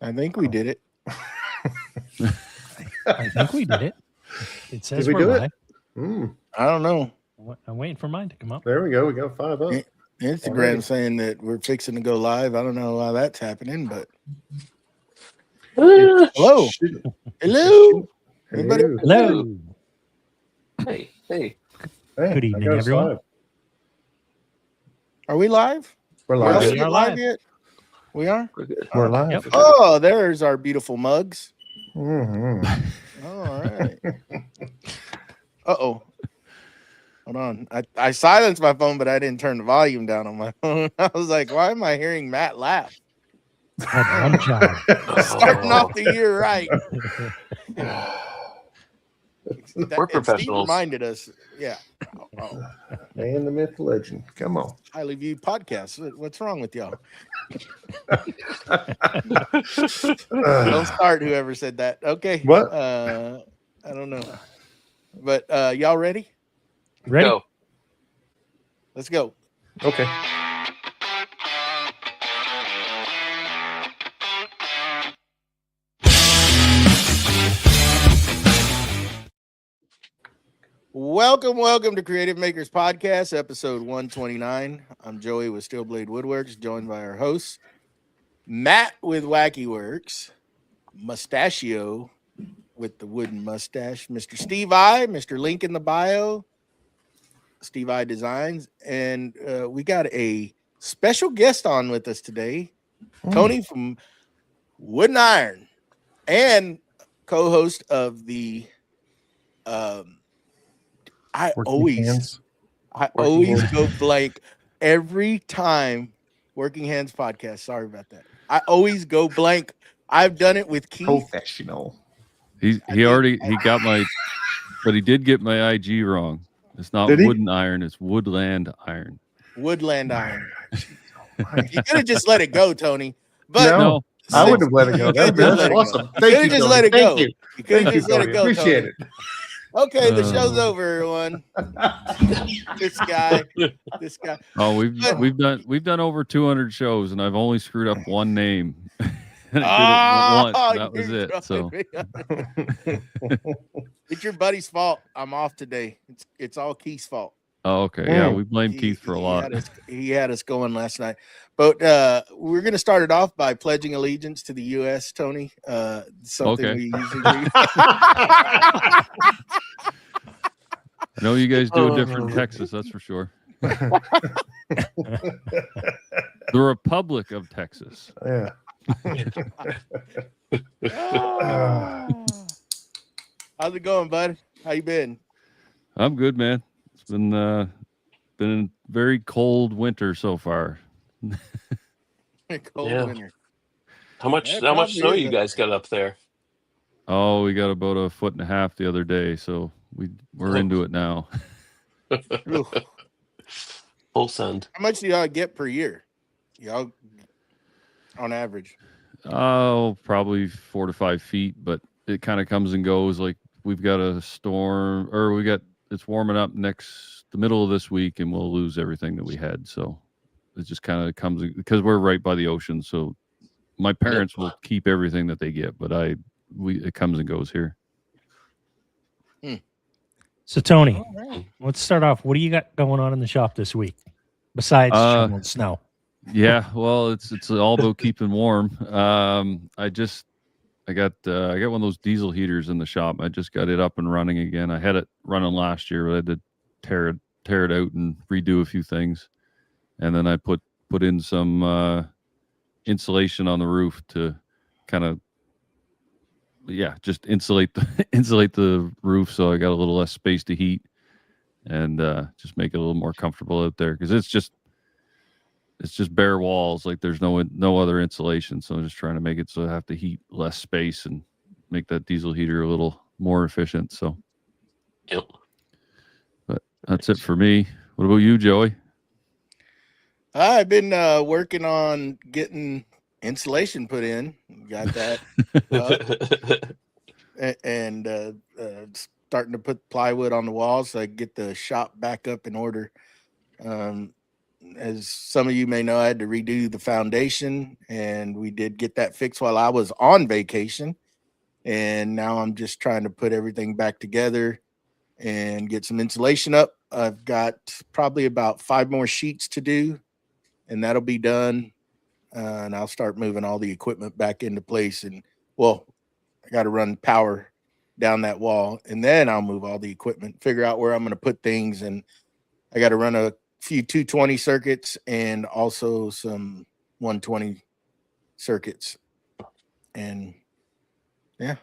I think we did it. I think we did it. It says Did we we're do live. it? I don't know. I'm waiting for mine to come up. There we go. We got 5 up. Instagram Already. saying that we're fixing to go live. I don't know why that's happening, but hello. Hello. Everybody. Hello. Hey. Hey, Good evening, I got us everyone. 5. Are we live? We're We live. are live. yet? We are? We're good. We're live. Yep. Oh, there's our beautiful mugs. Mm-hmm. All right. Uh-oh. Hold on. I silenced my phone, but I didn't turn the volume down on my phone. I was like, why am I hearing Matt laugh? Had one job. Starting off the year right. We're And Steve professionals. reminded us, yeah. Oh, And the myth legend. Come on. highly viewed podcast. What's wrong with y'all? Don't start, whoever said that. Okay. What? I don't know. But y'all ready? Ready? Go. Let's go. Okay. Welcome to Creative Makers Podcast, episode 129. I'm Joey with Steelblade Woodworks, joined by our hosts, Matt with Wacky Works, Mustachio with the wooden mustache, Mr. Steve I, Mr. Link in the bio, Steve I Designs, and we got a special guest on with us today, Tony from Wood and Iron, and co-host of the I Working always hands. go blank every time Working Hands podcast. Sorry about that. I always go blank. I've done it with Keith. Professional. He got my, but he did get my IG wrong. It's not Did he? wooden iron, it's woodland iron. Woodland Iron. You could have just let it go, Tony. But No. No, I would have let it go. You could've That's just let it awesome. go. Thank You you. could've just Tony. let it go. Thank you. you could have Thank you, just let Tony. it go. Appreciate Tony. it. Okay, the show's over, everyone. This guy. oh, we've done over 200 shows, and I've only screwed up one name. And I did it once. That was you're it. So it's your buddy's fault. I'm off today. It's all Keith's fault. oh, okay, yeah, we blame Keith for a lot. He had us going last night. But we're going to start it off by pledging allegiance to the U.S., Tony. Something Okay. we usually do. I know you guys do it different in Texas, that's for sure. The Republic of Texas. Yeah. How's it going, bud? How you been? I'm good, man. It's been a very cold winter so far. Cold Yeah. winter. How much Yeah, snow probably you is. guys got up there? Oh, we got about 1.5 feet the other day, so we're into it now. Ooh. Full send. How much do y'all get per year? Y'all on average? Oh, probably 4 to 5 feet, but it kind of comes and goes. Like we've got a storm, or it's warming up the middle of this week, and we'll lose everything that we had. So it just kind of comes because we're right by the ocean. So my parents will keep everything that they get, but it comes and goes here. So, Tony, All right. let's start off. What do you got going on in the shop this week besides shoveling snow? Yeah, well, it's all about keeping warm. I got one of those diesel heaters in the shop. I just got it up and running again. I had it running last year, but I had to tear it out and redo a few things, and then I put in some insulation on the roof to kind of just insulate the roof, so I got a little less space to heat and just make it a little more comfortable out there, because it's just bare walls. Like there's no other insulation, so I'm just trying to make it so I have to heat less space and make that diesel heater a little more efficient. So Yep. but that's it for me. What about you, Joey? I've been working on getting insulation put in. Got that up. And starting to put plywood on the walls so I can get the shop back up in order. as some of you may know, I had to redo the foundation, and we did get that fixed while I was on vacation. And now I'm just trying to put everything back together and get some insulation up. I've got probably about 5 more sheets to do, and that'll be done. And I'll start moving all the equipment back into place. And well, I got to run power down that wall, and then I'll move all the equipment, figure out where I'm going to put things. And I got to run a few 220 circuits and also some 120 circuits. And yeah,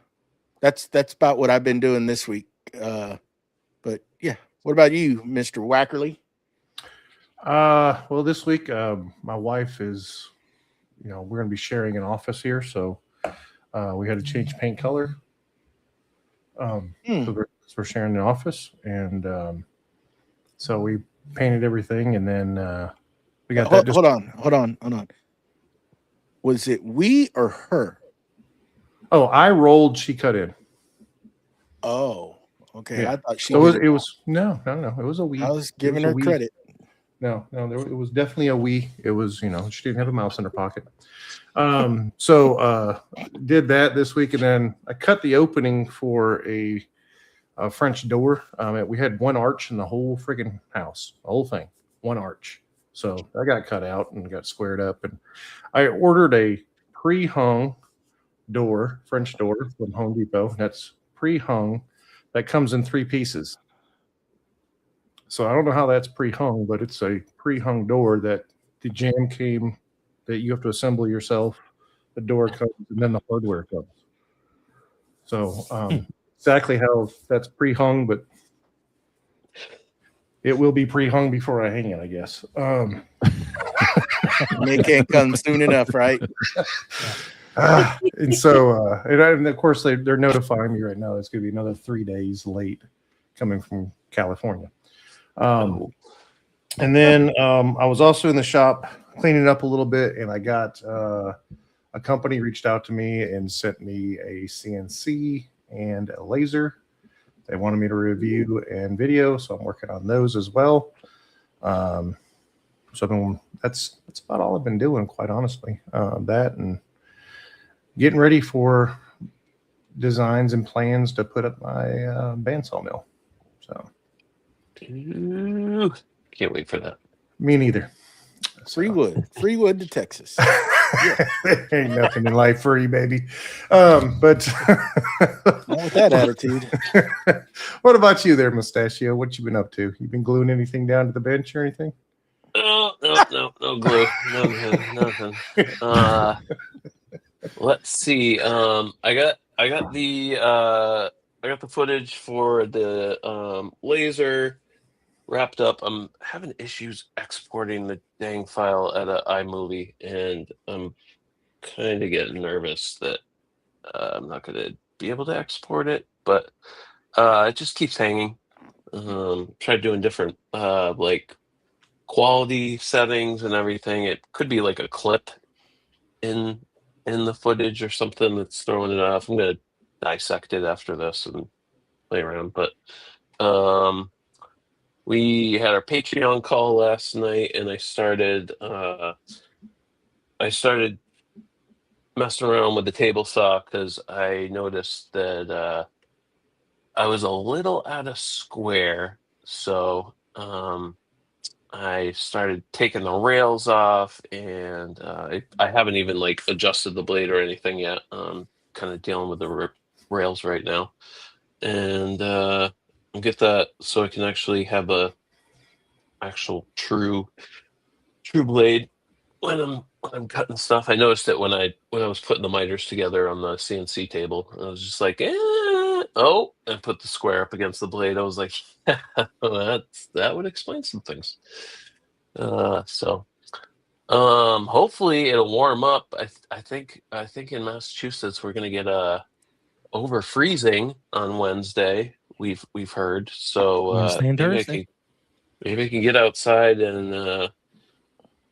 that's about what I've been doing this week. But yeah, what about you, Mr. Wackerly? Well, this week, my wife is, we're going to be sharing an office here, so we had to change paint color. So we're sharing the office, and so we painted everything, and then we got that. Hold on. Was it we or her? Oh, I rolled, she cut in. Oh, okay. Yeah. I thought she. So it was no. It was a we. I was giving her credit. No, it was definitely a we. It was, she didn't have a mouse in her pocket. So did that this week, and then I cut the opening for a French door. We had one arch in the whole friggin' house, the whole thing, one arch. So I got cut out and got squared up, and I ordered a pre-hung door, French door from Home Depot. That's pre-hung. That comes in 3 pieces. So I don't know how that's pre-hung, but it's a pre-hung door that the jam came that you have to assemble yourself. The door comes, and then the hardware comes. So exactly how that's pre-hung, but it will be pre-hung before I hang it, I guess. It can't come soon enough, right? And so, and of course, they're notifying me right now it's going to be another 3 days late coming from California. And then I was also in the shop cleaning up a little bit, and I got a company reached out to me and sent me a CNC and a laser. They wanted me to review and video, so I'm working on those as well. So that's about all I've been doing, quite honestly. That and getting ready for designs and plans to put up my bandsaw mill. So can't wait for that. me neither. Free wood to Texas. Ain't nothing in life free, baby. But Not with that attitude. What about you there, Mustachio? What you been up to? You been gluing anything down to the bench or anything? No glue, nothing. Let's see. I got the footage for the laser wrapped up. I'm having issues exporting the dang file at an iMovie, and I'm kind of getting nervous that I'm not going to be able to export it, but it just keeps hanging. Tried doing different like quality settings and everything. It could be like a clip in the footage or something that's throwing it off. I'm going to dissect it after this and play around, but we had our Patreon call last night, and I started messing around with the table saw because I noticed that I was a little out of square. So I started taking the rails off, and I haven't even like adjusted the blade or anything yet. I'm kind of dealing with the rails right now, and get that so I can actually have a actual true blade when I'm cutting stuff. I noticed it when I was putting the miters together on the CNC table. I was just like, oh, and put the square up against the blade. I was like, that would explain some things. So hopefully it'll warm up. I think in Massachusetts we're gonna get over freezing on Wednesday. We've heard. So Wednesday and Thursday. maybe I can get outside and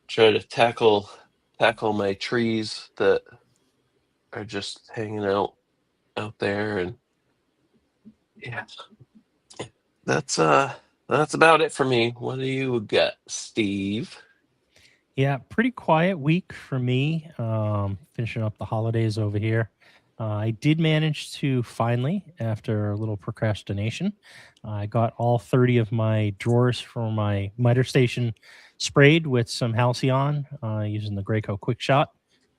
try to tackle my trees that are just hanging out there, and yeah, that's about it for me. What do you got, Steve? Yeah, pretty quiet week for me. Finishing up the holidays over here. I did manage to finally, after a little procrastination, I got all 30 of my drawers for my miter station sprayed with some Halcyon using the Graco Quick Shot.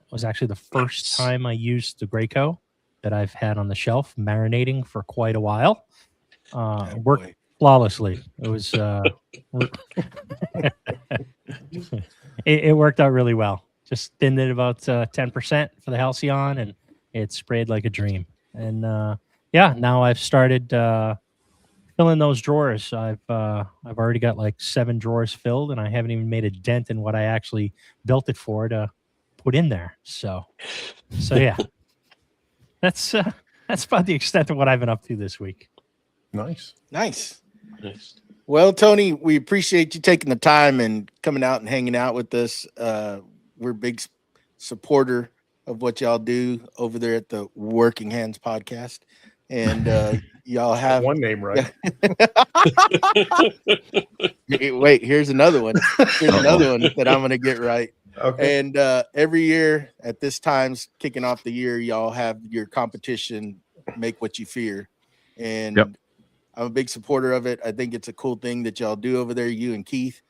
It was actually the first Nice. time I used the Graco that I've had on the shelf marinating for quite a while. Oh, Worked boy. flawlessly. It was it worked out really well. Just thinned it about 10% for the Halcyon, and it sprayed like a dream. And yeah, now I've started filling those drawers. I've already got like 7 drawers filled, and I haven't even made a dent in what I actually built it for to put in there. So yeah, that's about the extent of what I've been up to this week. Nice. Nice. Nice. Well, Tony, we appreciate you taking the time and coming out and hanging out with us. We're a big supporter of what y'all do over there at the Working Hands podcast. And y'all have One name right. Wait, here's another one. Here's another one that I'm going to get right. Okay. And every year at this time's kicking off the year, y'all have your competition, Make What You Fear. And Yep. I'm a big supporter of it. I think it's a cool thing that y'all do over there, you and Keith.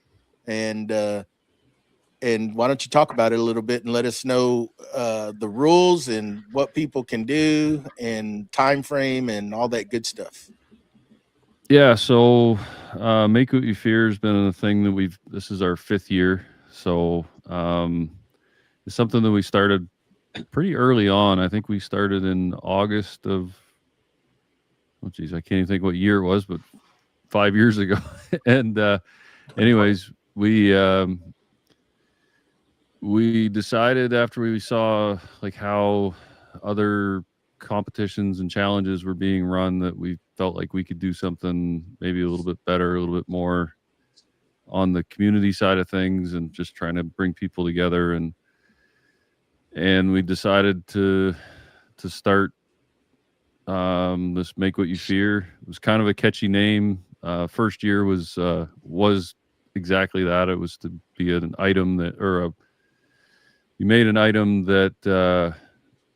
And why don't you talk about it a little bit and let us know the rules and what people can do and time frame and all that good stuff. Yeah, so Make What You Fear has been a thing that this is our 5th year. So it's something that we started pretty early on. I think we started in August of, oh geez, I can't even think what year it was, but 5 years ago. And anyways, we decided after we saw like how other competitions and challenges were being run that we felt like we could do something maybe a little bit better, a little bit more on the community side of things, and just trying to bring people together. And we decided to start this Make What You Fear. It was kind of a catchy name. First year was exactly that. It was to be an item that, you made an item that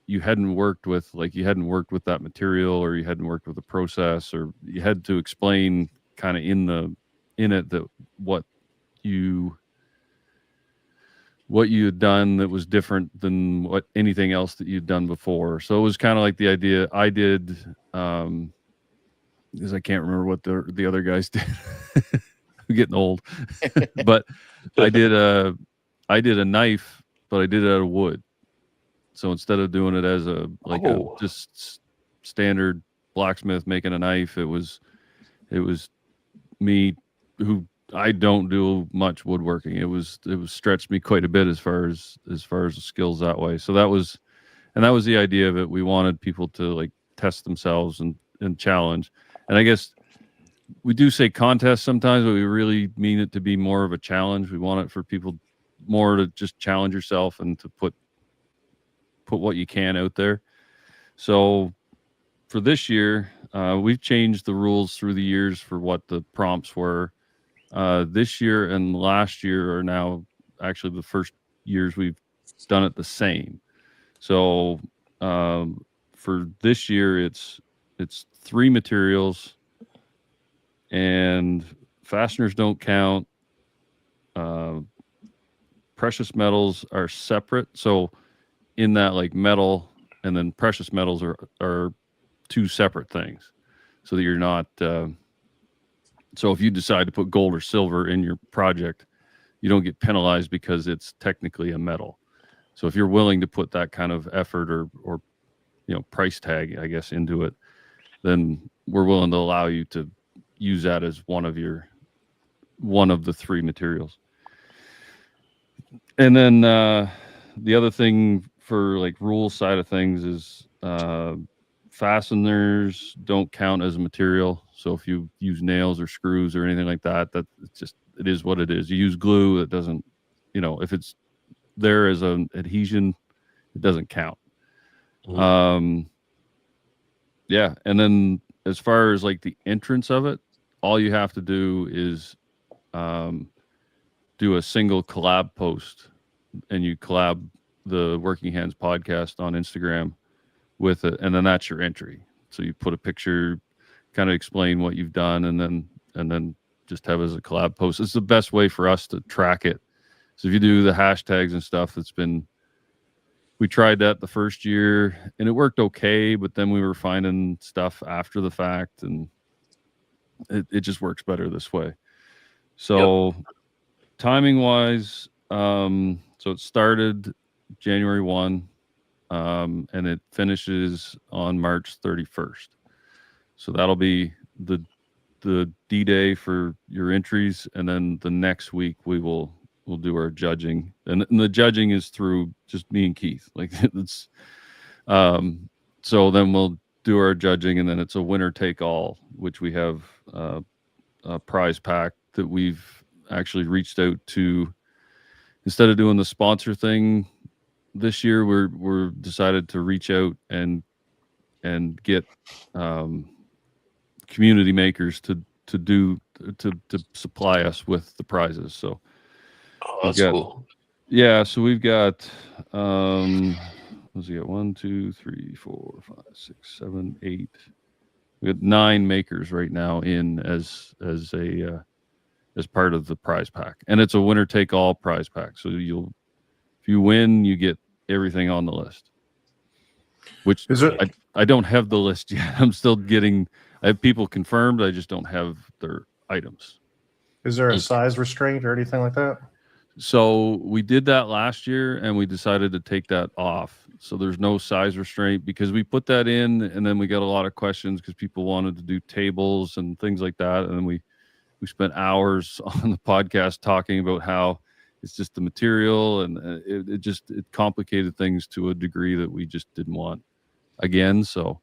you hadn't worked with, like you hadn't worked with that material, or you hadn't worked with the process, or you had to explain kind of in it that what you had done that was different than what anything else that you'd done before. So it was kind of like the idea I did, because I can't remember what the other guys did. I'm getting old. But I did a knife, but I did it out of wood. So instead of doing it as a just standard blacksmith making a knife, it was me, who I don't do much woodworking. It was stretched me quite a bit as far as the skills that way. So that was the idea of it. We wanted people to like test themselves and challenge. And I guess we do say contest sometimes, but we really mean it to be more of a challenge. We want it for people more to just challenge yourself and to put what you can out there. So for this year, we've changed the rules through the years for what the prompts were. This year and last year are now actually the first years we've done it the same. So for this year, it's 3 materials, and fasteners don't count. Precious metals are separate. So in that, like, metal and then precious metals are 2 separate things, so that you're not. So if you decide to put gold or silver in your project, you don't get penalized because it's technically a metal. So if you're willing to put that kind of effort or price tag, I guess, into it, then we're willing to allow you to use that as one of the 3 materials. And then the other thing for like rule side of things is fasteners don't count as a material. So if you use nails or screws or anything like that, it is what it is. You use glue, it doesn't, if it's there as an adhesion, it doesn't count. Mhm. Yeah. And then as far as like the entrance of it, all you have to do is do a single collab post, and you collab the Working Hands podcast on Instagram with it, and then that's your entry. So you put a picture, kind of explain what you've done, and then just have it as a collab post. It's the best way for us to track it. So if you do the hashtags and stuff, we tried that the first year and it worked okay, but then we were finding stuff after the fact, and it just works better this way. So timing wise, so it started January 1, and it finishes on March 31st. So that'll be the D-Day for your entries, and then the next week we'll do our judging, and the judging is through just me and Keith. Like it's so then we'll do our judging, and then it's a winner take all, which we have a prize pack that we've actually reached out to. Instead of doing the sponsor thing this year, we're decided to reach out and get community makers to supply us with the prizes. So that's cool. Yeah, so we've got let's see, 1, 2, 3, 4, 5, 6, 7, 8. We got 9 makers right now in as part of the prize pack, and it's a winner take all prize pack. So if you win, you get everything on the list. Which is it? I don't have the list yet. I'm still getting. I have people confirmed. I just don't have their items. Is there a size restraint or anything like that? So we did that last year, and we decided to take that off. So there's no size restraint, because we put that in, and then we got a lot of questions because people wanted to do tables and things like that, and then we spent hours on the podcast talking about how it's just the material, and it complicated things to a degree that we just didn't want again. So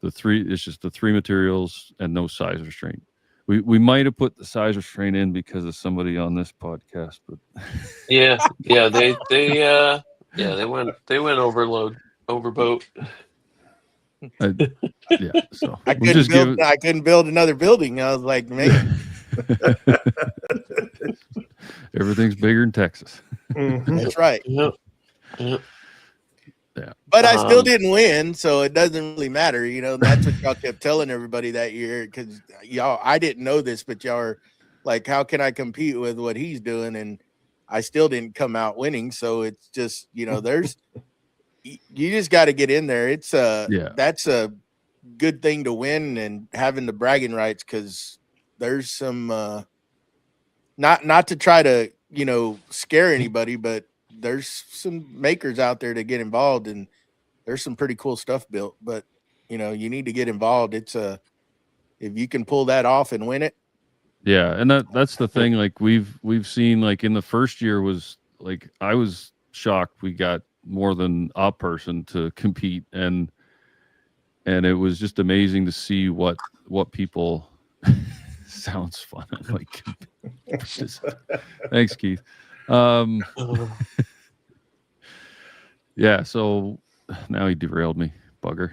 it's just the 3 materials and no size restraint. We might have put the size restraint in because of somebody on this podcast, but they went overboat. So I couldn't build another building. I was like, man, everything's bigger in Texas. That's right. Yep. Yeah. But I still didn't win, so it doesn't really matter. That's what y'all kept telling everybody that year, because I didn't know this, but y'all are like, how can I compete with what he's doing? And I still didn't come out winning. So it's just, you just got to get in there. It's that's a good thing to win, and having the bragging rights, because there's some not to try to scare anybody, but there's some makers out there that get involved, and there's some pretty cool stuff built, but you need to get involved. It's if you can pull that off and win it. Yeah. And that's the thing. Like we've seen, like in the first year was like, I was shocked. We got more than a person to compete, and it was just amazing to see what people sounds fun. Like, thanks, Keith. Yeah, so now he derailed me, bugger.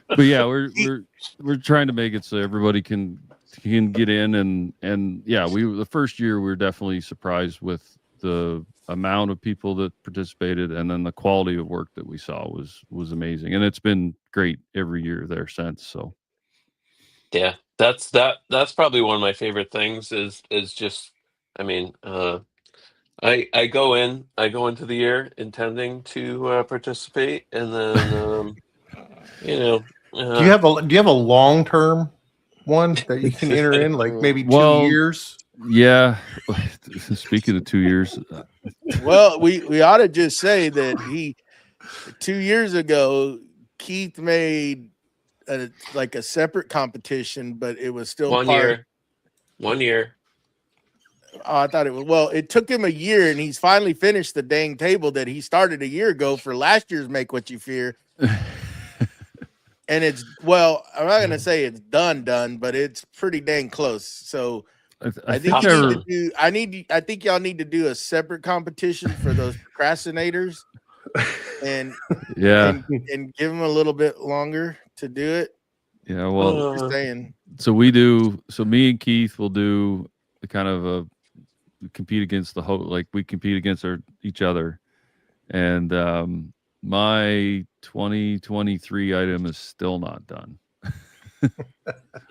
But yeah, we're trying to make it so everybody can get in, and yeah, the first year we were definitely surprised with the amount of people that participated, and then the quality of work that we saw was amazing, and it's been great every year there since. So yeah, that's probably one of my favorite things is just, I mean, I go into the year intending to participate, and then do you have a long-term one that you can enter in, like maybe 2 years? Yeah. Speaking of 2 years, well, we ought to just say that 2 years ago, Keith made a separate competition, but it was still 1 year. 1 year. Oh, I thought it was. Well, it took him a year, and he's finally finished the dang table that he started a year ago for last year's Make What You Fear. And it's, well, I'm not gonna say it's done, but it's pretty dang close. So I think y'all need to do a separate competition for those procrastinators, and yeah, and give them a little bit longer to do it. Yeah, well, saying So we do. So me and Keith will do the kind of a compete against the like we compete against each other, and my 2023 item is still not done.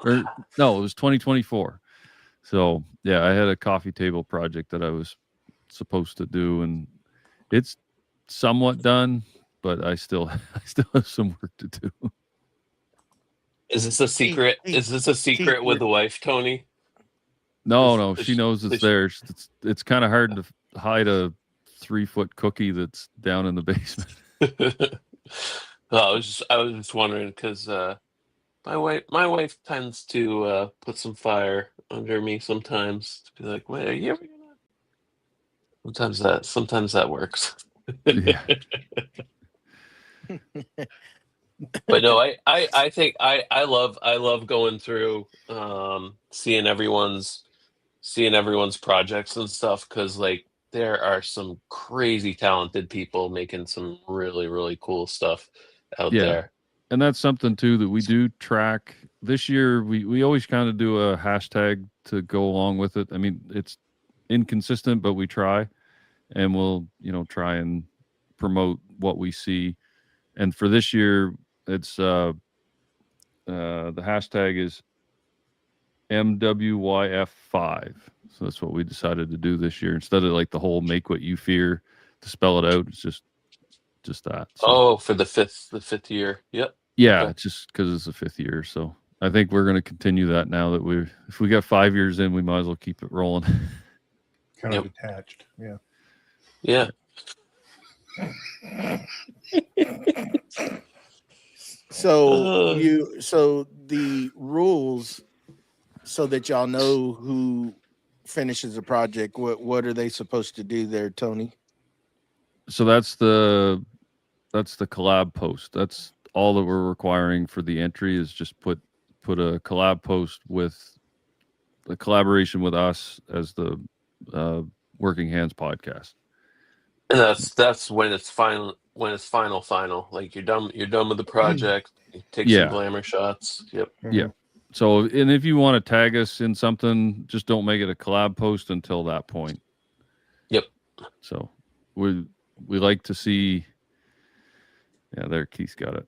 Or no, it was 2024. So yeah, I had a coffee table project that I was supposed to do, and it's somewhat done, but I still have some work to do. Is this a secret? Is this a secret with the wife, Tony? No, she knows it's there. It's kind of hard to hide a 3-foot cookie that's down in the basement. I was just wondering because my wife tends to put some fire under me sometimes to be like, "Wait, are you ever gonna?" Sometimes that works. Yeah. But no, I think I love going through seeing everyone's projects and stuff, because like there are some crazy talented people making some really, really cool stuff out there. And that's something too that we do track. This year we always kind of do a hashtag to go along with it. I mean, it's inconsistent, but we try, and we'll try and promote what we see. And for this year, it's the hashtag is MWYF5. So that's what we decided to do this year, instead of like the whole "make what you fear" to spell it out. It's just that. So, oh, for the fifth year. Yep. yeah, Okay. it's just because it's the 5th year. So I think we're going to continue that now that if we got 5 years in, we might as well keep it rolling. Kind of attached. Yeah. Yeah. So the rules, so that y'all know who finishes a project, what are they supposed to do there, Tony? So that's the collab post. That's all that we're requiring for the entry, is just put a collab post with the collaboration with us as the Working Hands podcast. And that's when it's final. Like you're done with the project. You take some glamour shots. Yep. Yeah. So, and if you want to tag us in something, just don't make it a collab post until that point. Yep. So we like to see. Yeah, there, Keith's got it.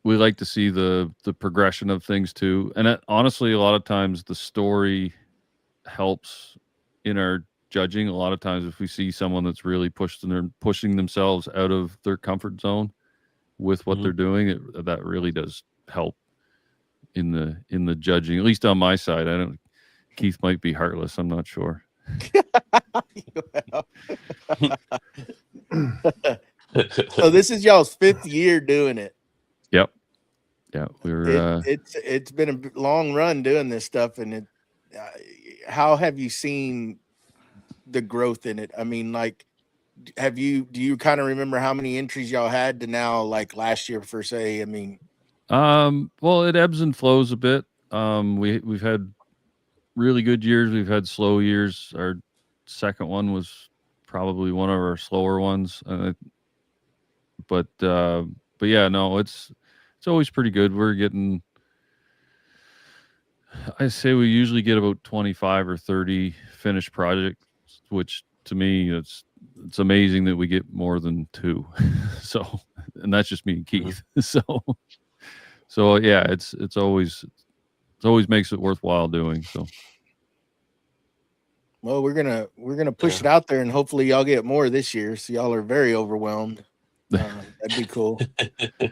We like to see the progression of things too, and honestly, a lot of times the story helps in our judging. A lot of times, if we see someone that's really pushing themselves out of their comfort zone with what they're doing, that really does help in the judging. At least on my side, Keith might be heartless. I'm not sure. So this is y'all's 5th year doing it. Yep. Yeah, it's been a long run doing this stuff, and how have you seen the growth in it? I mean, like, do you kind of remember how many entries y'all had to now, like last year per se? I mean, well, it ebbs and flows a bit. We've had really good years. We've had slow years. Our second one was probably one of our slower ones. But yeah, no, it's always pretty good. We're getting, I say we usually get about 25 or 30 finished projects, which to me, it's amazing that we get more than 2. So, and that's just me and Keith. So yeah, it's always makes it worthwhile doing. So, well, we're gonna push it out there, and hopefully y'all get more this year. So y'all are very overwhelmed. That'd be cool.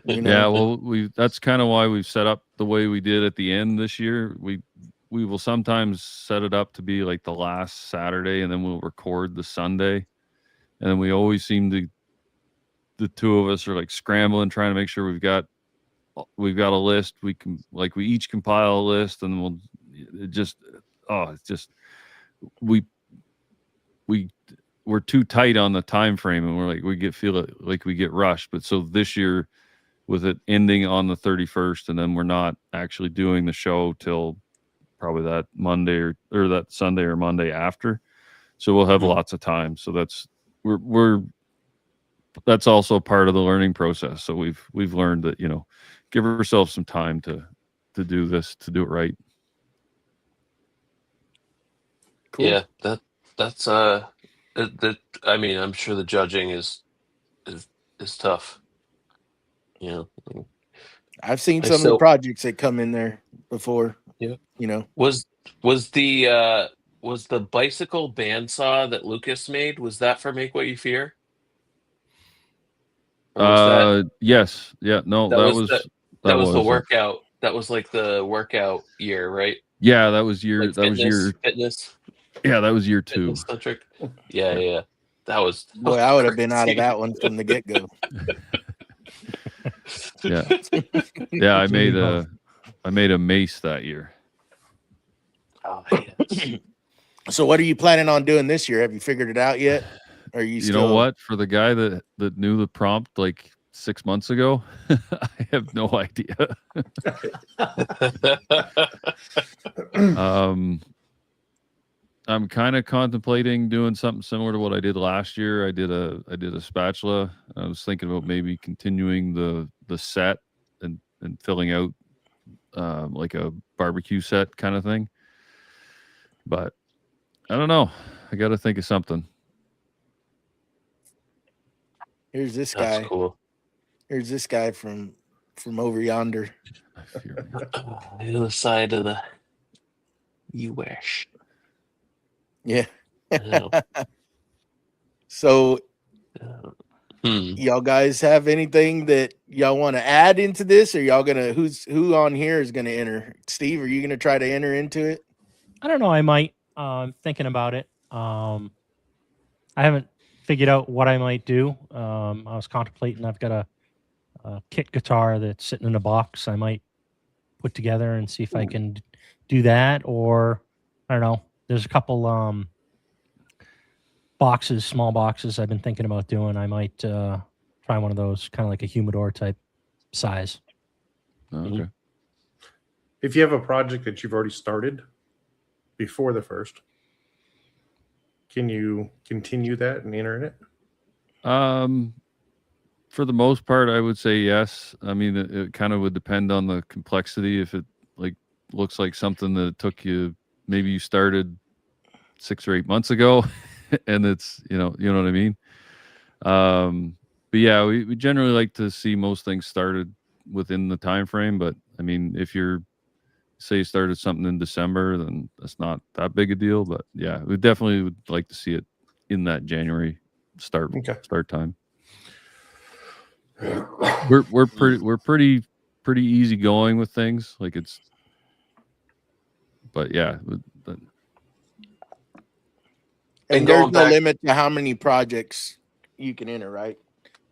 Yeah, well, that's kind of why we've set up the way we did at the end this year. We will sometimes set it up to be like the last Saturday, and then we'll record the Sunday, and then we always seem to, the two of us are like scrambling, trying to make sure we've got a list. We each compile a list, and we're too tight on the time frame, and we're like, we get rushed. But so this year, with it ending on the 31st, and then we're not actually doing the show till probably that Monday or that Sunday or Monday after, so we'll have lots of time. So that's that's also part of the learning process. So we've learned that give ourselves some time to do this, to do it right. Cool. Yeah, that's I mean, I'm sure the judging is tough. You know, I've seen I some of the still projects that come in there before. Yeah. You know, was the bicycle bandsaw that Lucas made, was that for Make What You Fear? Or was that Yes, yeah, no, that that was was the that the was workout? That was like the workout year, right? yeah, that was Like fitness yeah, that was year 2. centric. Yeah. That was boy, I would have been out of crazy. that one from the get go. Yeah, yeah, I made both. a mace that year. Oh, yes. So, what are you planning on doing this year? Have you figured it out yet? Or are you You still? know what? For the guy that knew the prompt like 6 months ago, I have no idea. I'm kind of contemplating doing something similar to what I did last year. I did a spatula. I was thinking about maybe continuing the set and filling out like a barbecue set kind of thing. But I don't know. I got to think of something. Here's this That's guy. cool. Here's this guy from over yonder. I fear me. The other side of the U.S. Yeah. Yeah. So, Hmm. y'all guys have anything that y'all want to add into this, or y'all gonna who on here is gonna enter? Steve, are you gonna try to enter into it? I don't know. I might. I'm thinking about it. I haven't figured out what I might do. I was contemplating. I've got a kit guitar that's sitting in a box. I might put together and see if I can do that, or I don't know. There's a couple small boxes I've been thinking about doing. I might try one of those, kind of like a humidor type size. Okay. If you have a project that you've already started before the first, can you continue that and enter it? For the most part, I would say yes. I mean, it kind of would depend on the complexity. If it like looks like something that took you, maybe you started 6 or 8 months ago, and it's you know what I mean. But yeah, we generally like to see most things started within the time frame. But I mean, if you're say you started something in December, then that's not that big a deal. But yeah, we definitely would like to see it in that January start time. We're pretty easy going with things. Like it's, but yeah. And going there's no back- limit to how many projects you can enter, right?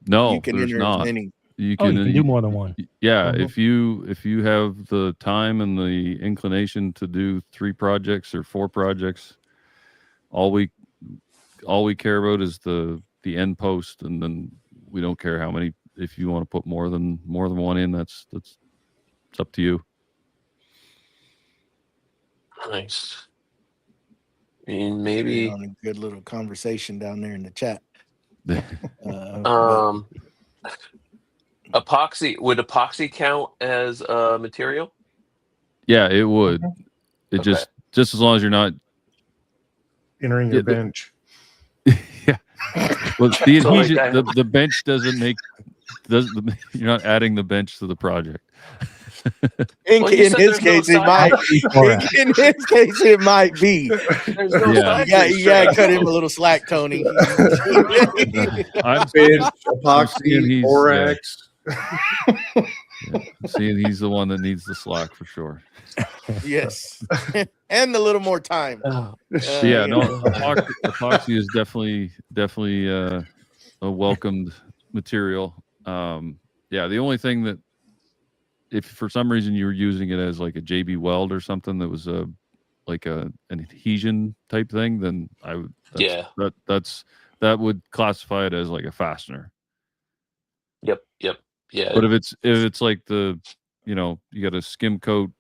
No, You can there's enter not. as many. You can do more than one. Yeah, Mhm. if you have the time and the inclination to do 3 projects or 4 projects, all we care about is the end post, and then we don't care how many. If you want to put more than one in, that's it's up to you. Nice. I mean, Carrying maybe on a good little conversation down there in the chat. But epoxy, would epoxy count as a material? Yeah, it would. It Okay. just as long as you're not Entering your bench. yeah. Well, the So like adhesion, that- the bench you're not adding the bench to the project. in Well, you said his there's case, no it might. Correct. In his case, it might be. There's no Yeah. side You got to strap. cut him a little slack, Tony. I'm Bench, seeing epoxy, he's- borax. seeing he's the one that needs the slack for sure. Yes, and a little more time. Oh, So yeah, you no, know. epoxy is definitely a welcomed material. Yeah, the only thing that if for some reason you were using it as like a JB Weld or something that was like an adhesion type thing, then I would that would classify it as like a fastener. Yep. Yeah. But if it's like you got a skim coat,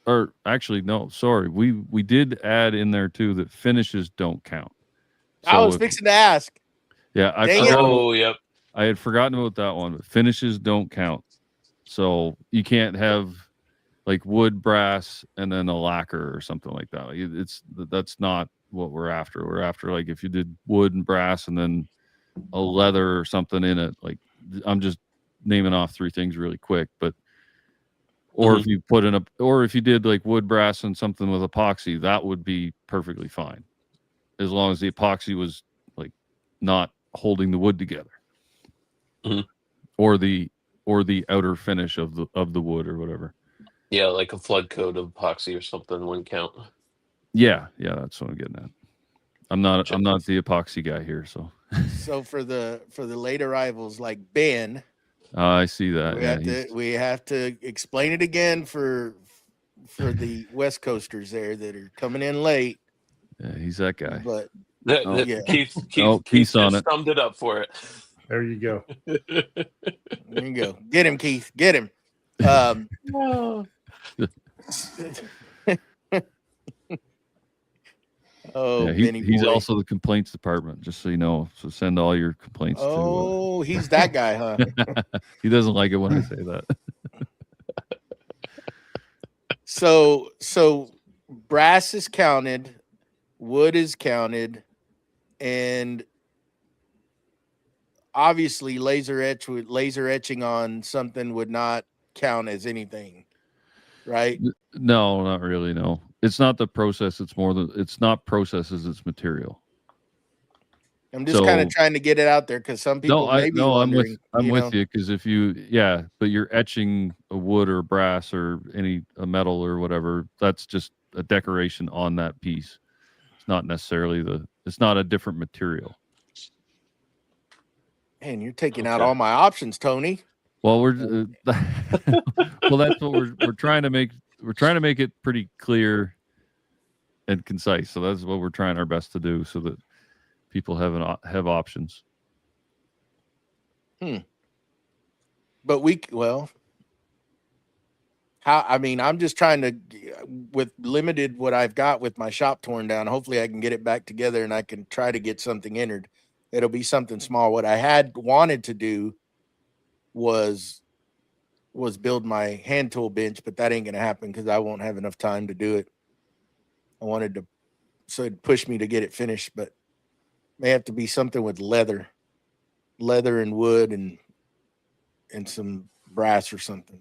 or actually no, sorry, we did add in there too that finishes don't count. I was fixing to ask. Yeah, Dang it. Yep. I had forgotten about that one, but finishes don't count. So you can't have like wood, brass, and then a lacquer or something like that. That's not what we're after. We're after like if you did wood and brass and then a leather or something in it. Like I'm just naming off 3 things really quick, but or if you put in or if you did like wood, brass, and something with epoxy, that would be perfectly fine, as long as the epoxy was like not holding the wood together, or the outer finish of the wood or whatever. Yeah, like a flood coat of epoxy or something wouldn't count. Yeah, that's what I'm getting at. I'm not the epoxy guy here, so. So for the late arrivals like Ben, I see that. we have to explain it again for the West Coasters there that are coming in late. Yeah, he's that guy. But Yeah. Keith Keith's on just it. summed it up for it. There you go. there you go. Get him, Keith. Get him. Oh, yeah, Benny he's boy. also the complaints department, just so you know. So send all your complaints Oh, he's that guy, huh? He doesn't like it when I say that. So brass is counted, wood is counted, and obviously laser etching on something would not count as anything, right? No, not really. No, it's not the process. It's not processes. It's material. I'm just kind of trying to get it out there because some people may be wondering. I'm with you because but you're etching a wood or brass or a metal or whatever. That's just a decoration on that piece. It's not necessarily it's not a different material. Man, you're taking out all my options, Tony. Well, that's what we're trying to make. We're trying to make it pretty clear and concise. So that's what we're trying our best to do, so that people have options. But I'm just trying to, with limited what I've got with my shop torn down, hopefully I can get it back together and I can try to get something entered. It'll be something small. What I had wanted to do was build my hand tool bench, but that ain't going to happen because I won't have enough time to do it. I wanted to, so it pushed me to get it finished, but may have to be something with leather and wood and some brass or something.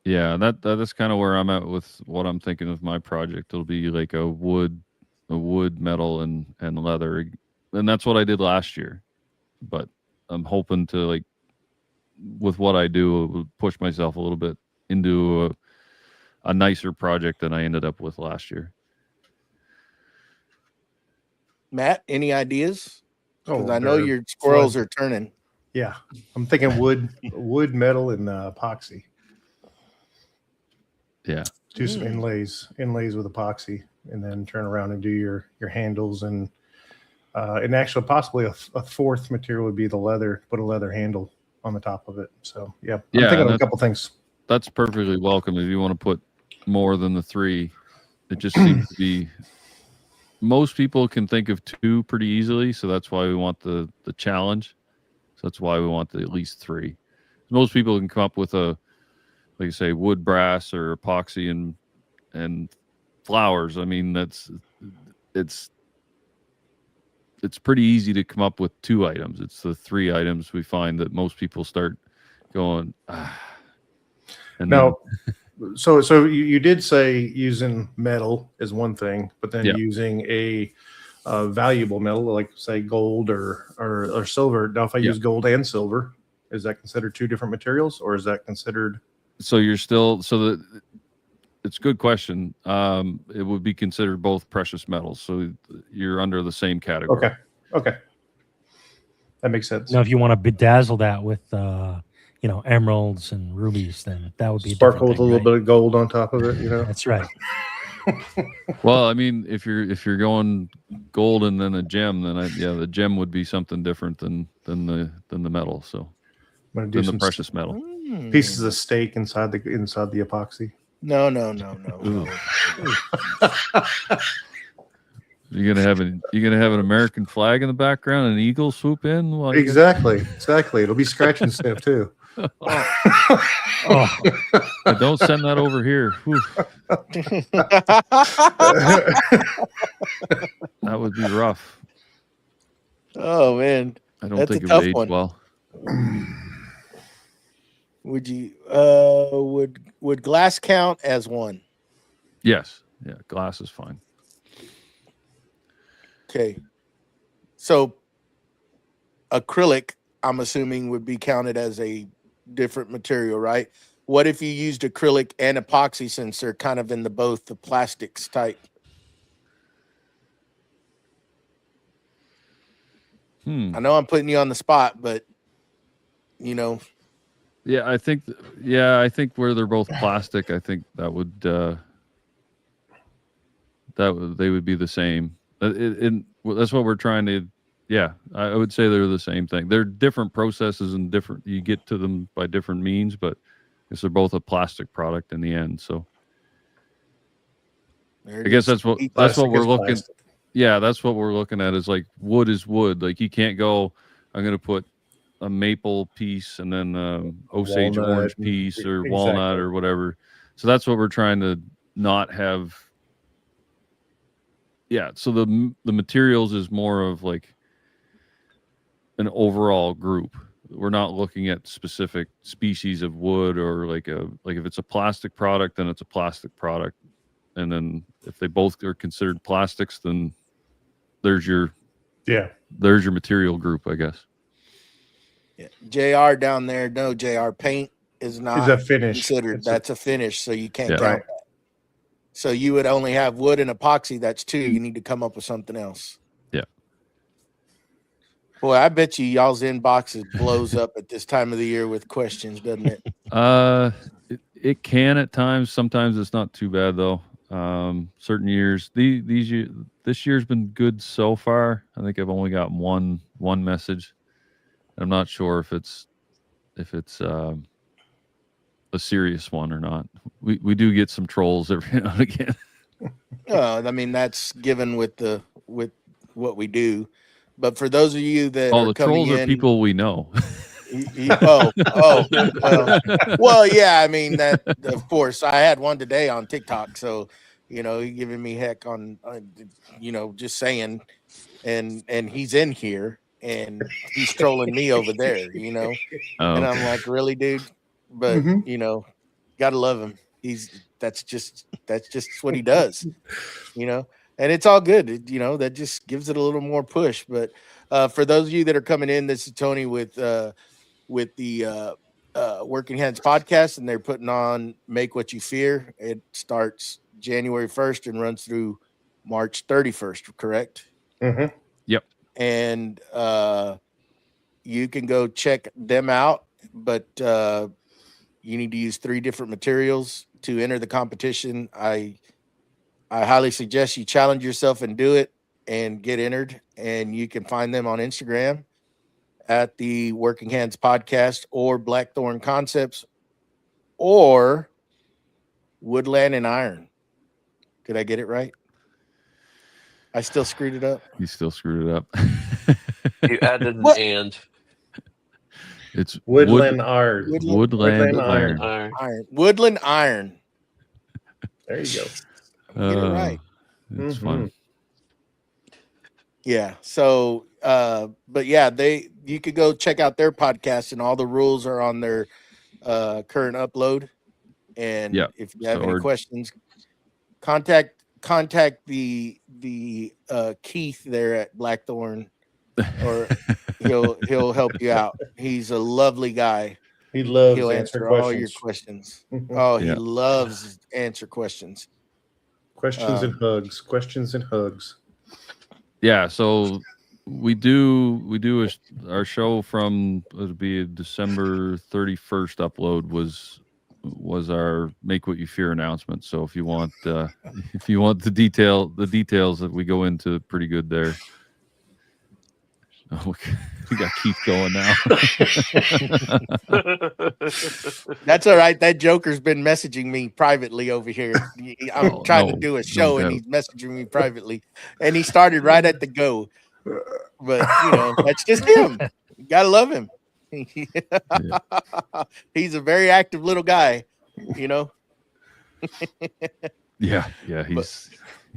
Yeah, that is kind of where I'm at with what I'm thinking of my project. It'll be like a wood, metal, and leather, and that's what I did last year. But I'm hoping to, like, with what I do, push myself a little bit into a nicer project than I ended up with last year. Matt, any ideas? Because I know they're your squirrels fun. are turning. Yeah, I'm thinking wood, metal, and epoxy. Yeah, Do some inlays with epoxy, and then turn around and do your handles and actually possibly a fourth material would be the leather. Put a leather handle on the top of it. So I'm thinking of a couple things. That's perfectly welcome if you want to put more than the 3. It just seems to be. Most people can think of 2 pretty easily, so that's why we want the challenge. So that's why we want at least 3. Most people can come up with like you say, wood, brass, or epoxy and flowers. I mean, it's pretty easy to come up with 2 items. It's the 3 items we find that most people start going. And now, so you did say using metal is one thing, but then using a valuable metal, like say gold or silver. Now, if I use gold and silver, is that considered 2 different materials, or is that considered? So you're still it's a good question. It would be considered both precious metals, so you're under the same category. Okay, that makes sense. Now, if you want to bedazzle that with emeralds and rubies, then that would be sparkle with a little bit of gold on top of it. That's right. Well, I mean, if you're going gold and then a gem, then the gem would be something different than the metal. So I'm gonna do some the precious metal. Pieces of steak inside the epoxy. No. You're gonna have an American flag in the background and an eagle swoop in. Exactly. It'll be scratch and sniff too. Oh, Don't send that over here. Whew, that would be rough. Oh man, I don't that's think a it tough would age one. well. Would you would glass count as one? Yes. Yeah. Glass is fine. Okay. So acrylic, I'm assuming, would be counted as a different material, right? What if you used acrylic and epoxy, since they're kind of in the both the plastics type? I know I'm putting you on the spot, but you know, Yeah, I think. Yeah, I think where they're both plastic, I think that would they would be the same. That's what we're trying to. Yeah, I would say they're the same thing. They're different processes and different. You get to them by different means, but because they're both a plastic product in the end. So there I it guess is. that's what we're is looking. plastic. Yeah, that's what we're looking at. Is like wood is wood. Like you can't go. I'm going to put a maple piece and then Osage Walnut orange and- piece or walnut exactly. or whatever. So that's what we're trying to not have. Yeah. So the materials is more of like an overall group. We're not looking at specific species of wood or like if it's a plastic product, then it's a plastic product. And then if they both are considered plastics, then there's your material group, I guess. Yeah. JR down there, no, JR paint is Is not a finish. considered. It's a- That's a finish, so you can't Yeah. count Right. that. So you would only have wood and epoxy. That's two. You need to come up with something else. Yeah. Boy, I bet you y'all's inboxes blows up at this time of the year with questions, doesn't it? It can at times. Sometimes it's not too bad though. Certain years, this year's been good so far. I think I've only got one message. I'm not sure if it's a serious one or not. We do get some trolls every now and again. I mean, that's given with what we do. But for those of you that Oh, are the coming trolls are in, people we know. well, yeah. I mean that. Of course, I had one today on TikTok, so he giving me heck on, just saying, and he's in here and he's trolling me over there, Oh, and I'm like, really, dude? But Mhm. Gotta love him. That's just what he does, and it's all good. That just gives it a little more push. But for those of you that are coming in, this is Tony with the Working Hands podcast, and they're putting on Make What You Fear. It starts January 1st and runs through March 31st, correct? Mhm. Yep. And you can go check them out, but you need to use 3 different materials to enter the competition. I highly suggest you challenge yourself and do it and get entered. And you can find them on Instagram at the Working Hands Podcast or Blackthorn Concepts or Woodland and Iron. Did I get it right? I still screwed it up. You still screwed it up. You added an What? and. It's Woodland iron. Woodland iron. iron. Iron. Woodland Iron. There you go. Get it right. It's fun. Yeah. So, but yeah, you could go check out their podcast, and all the rules are on their current upload. And Yeah. if you have So any questions, contact the Keith there at Blackthorn, or he'll help you out. He's a lovely guy. He loves He'll answer answer all your questions. questions. Oh, he Yeah. loves to answer questions. Questions and hugs. Questions and hugs. Yeah, so we do our show from, it'll be a December 31st upload was our Make What You Fear announcement. So if you want the details that we go into, pretty good there. Oh, we got Keith going now. That's all right. That Joker's been messaging me privately over here. I'm trying to do a show, and he's messaging me privately. And he started right at the go. But that's just him. You gotta love him. He's a very active little guy, you know. Yeah, he's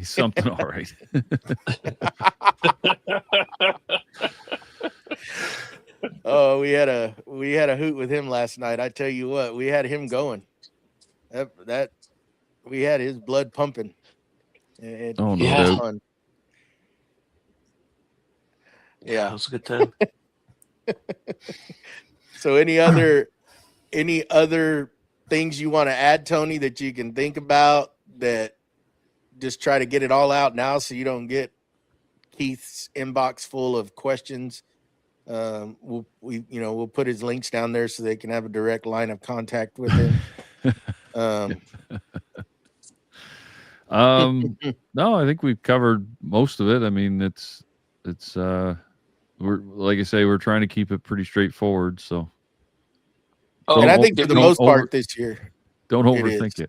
something all right. Oh, we had a hoot with him last night. I tell you what, we had him going. That we had his blood pumping. Oh, no It was doubt. fun. That Yeah. was a good time. So any other things you want to add, Tony, that you can think about, that just try to get it all out now so you don't get Keith's inbox full of questions. We'll put his links down there so they can have a direct line of contact with him. No, I think we've covered most of it. I mean, it's we're, like I say, we're trying to keep it pretty straightforward. So Oh, and I Don't think for the don't most over- part this year, don't It overthink is.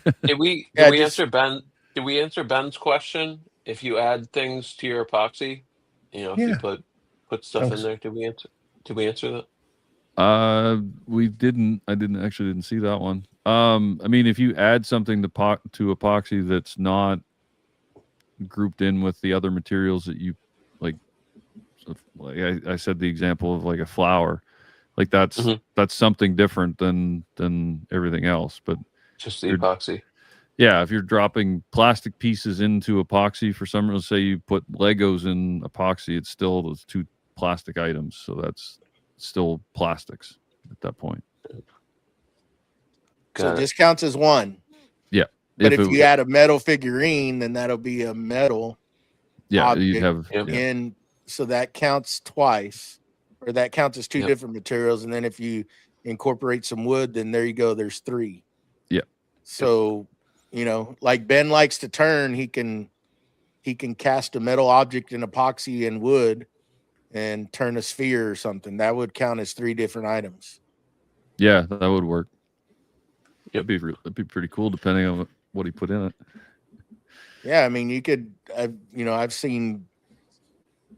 it. did we Yeah, answer Ben? Did we answer Ben's question? If you add things to your epoxy, if you Yeah. put stuff in Thanks. there, did we answer that? We didn't. I didn't see that one. I mean, if you add something to epoxy that's not grouped in with the other materials that you like I said, the example of like a flower, like that's something different than everything else. But Just the epoxy. yeah, if you're dropping plastic pieces into epoxy for some reason, say you put Legos in epoxy, it's still those two plastic items, so that's still plastics at that point. so Got it. this counts as one. Yeah, But if it- you add a metal figurine, then that'll be a metal yeah, object you'd have Yep. yeah. in, so that counts twice, or that counts as two Yep. different materials. And then if you incorporate some wood, then there you go, there's three. Yeah. So, like Ben likes to turn, he can cast a metal object in epoxy and wood and turn a sphere or something. That would count as three different items. Yeah, that would work. Yep. That'd be pretty cool, depending on what he put in it. Yeah, I mean, you could, I've seen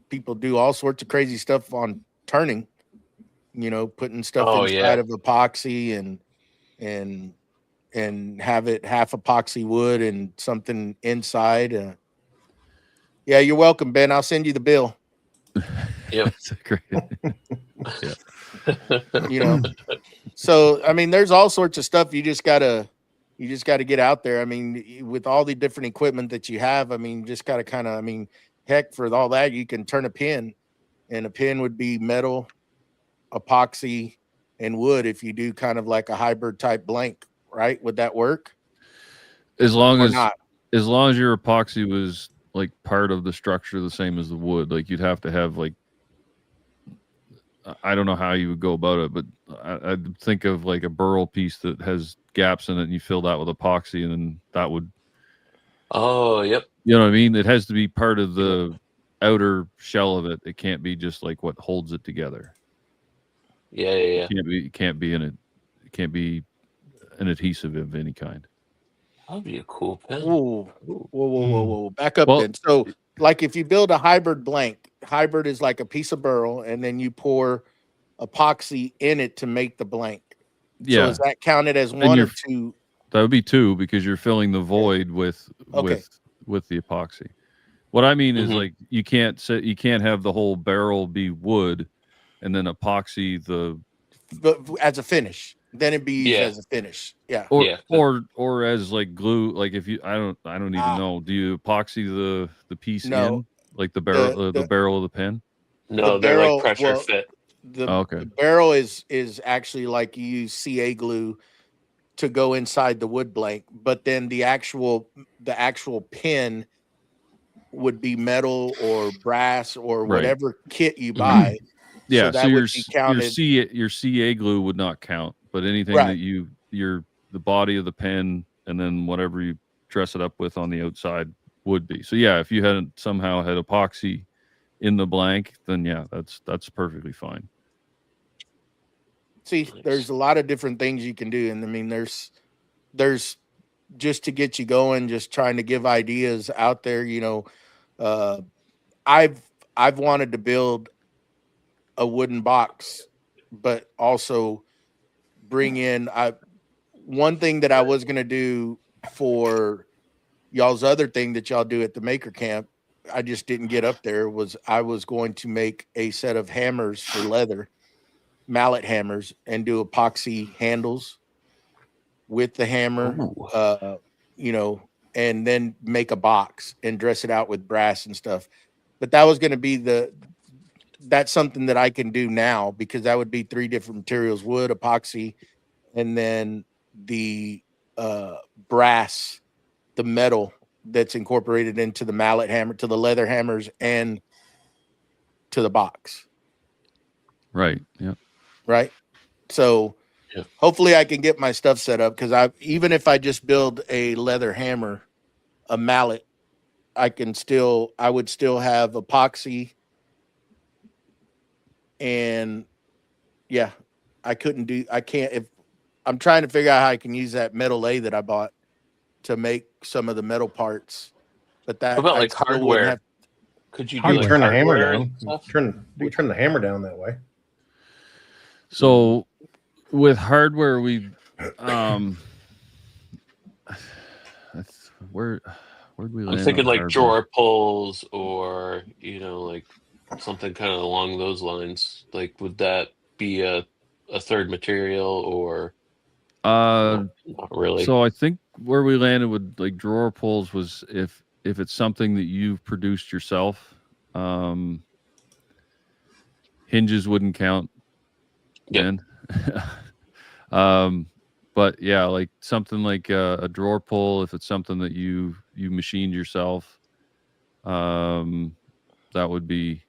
people do all sorts of crazy stuff on turning, putting stuff Oh, inside yeah. of epoxy and have it half epoxy wood and something inside. Yeah, you're welcome, Ben. I'll send you the bill. Yep. That's great. So I mean, there's all sorts of stuff you just gotta get out there. I mean, with all the different equipment that you have, I mean, just gotta heck, for all that, you can turn a pin, and a pin would be metal, epoxy, and wood. If you do kind of like a hybrid type blank, right? Would that work? As long Or as not? as long as your epoxy was like part of the structure the same as the wood, like you'd have to have like, I don't know how you would go about it, but I'd think of like a burl piece that has gaps in it, and you fill that with epoxy, and then that would, Oh, yep. you know what I mean? It has to be part of the outer shell of it. It can't be just like what holds it together. Yeah. It can't be an adhesive of any kind. That'd be a cool pen. Whoa. Back up Well, then. So, like if you build a hybrid blank, hybrid is like a piece of burl, and then you pour epoxy in it to make the blank. Yeah. So is that counted as Then one or you're- two? That would be two, because you're filling the void with Okay. with the epoxy. What I mean is, Mhm. like, you can't have the whole barrel be wood and then epoxy the But as a finish, then it'd be used Yeah. as a finish. Yeah. or Yeah. or as like glue. Like if you I don't even know. Do you epoxy the piece No. in, like the barrel The- the barrel of the pen? No, The they're barrel- like pressure well, fit. The barrel is actually like you use CA glue to go inside the wood blank, but then the actual pin would be metal or brass or Right. whatever kit you buy. Yeah, that so would be counted. your CA glue would not count, but anything Right. that the body of the pen and then whatever you dress it up with on the outside would be. So yeah, if you hadn't somehow had epoxy in the blank, then yeah, that's perfectly fine. See, Nice. there's a lot of different things you can do, and I mean, there's just to get you going, just trying to give ideas out there. I've wanted to build a wooden box but also bring in one thing that I was going to do for y'all's other thing that y'all do at the maker camp. I just didn't get up there. Was I was going to make a set of hammers for leather, mallet hammers, and do epoxy handles with the hammer, you know, and then make a box and dress it out with brass and stuff. But that was going to be that's something that I can do now, because that would be 3 different materials: wood, epoxy, and then the brass, the metal that's incorporated into the mallet hammer, to the leather hammers, and to the box. Right. Yeah. Right. So Yeah. hopefully I can get my stuff set up, because even if I just build a leather hammer, a mallet, I would still have epoxy. And yeah, I can't, if I'm trying to figure out how I can use that metal lathe that I bought to make some of the metal parts, but that What about I like still wouldn't hardware? have. Could you You do can like turn the hammer hardware down. and stuff? You turn the hammer down that way. So with hardware, where'd we land? I'm thinking on like hardware? drawer pulls, or like something kind of along those lines. Like, would that be a third material, or not really? So I think where we landed with like drawer pulls was if it's something that you've produced yourself, hinges wouldn't count. Yeah. Then. But yeah, like something like a drawer pull, if it's something that you machined yourself, that would be,